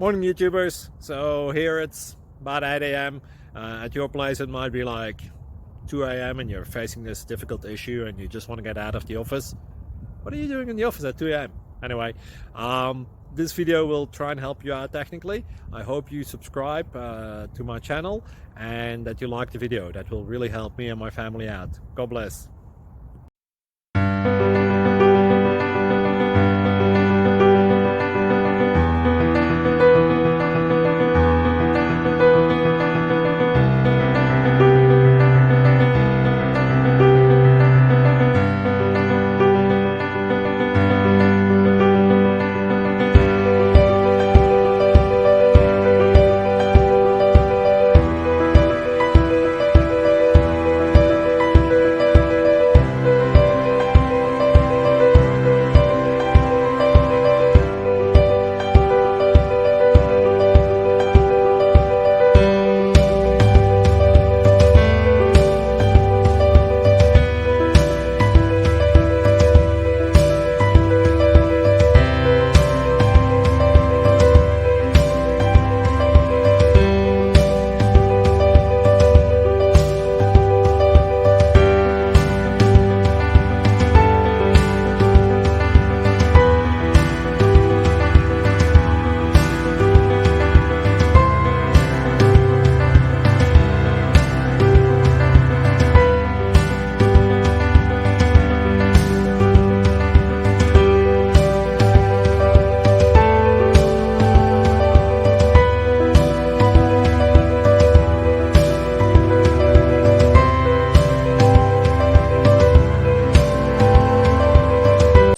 Morning YouTubers. So here it's about 8 a.m. At your place it might be like 2 a.m. and you're facing this difficult issue and you just want to get out of the office. What are you doing in the office at 2 a.m.? Anyway, this video will try and help you out technically. I hope you subscribe to my channel and that you like the video. That will really help me and my family out. God bless.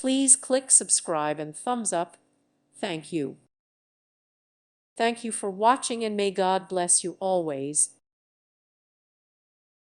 Please click subscribe and thumbs up. Thank you. Thank you for watching and may God bless you always.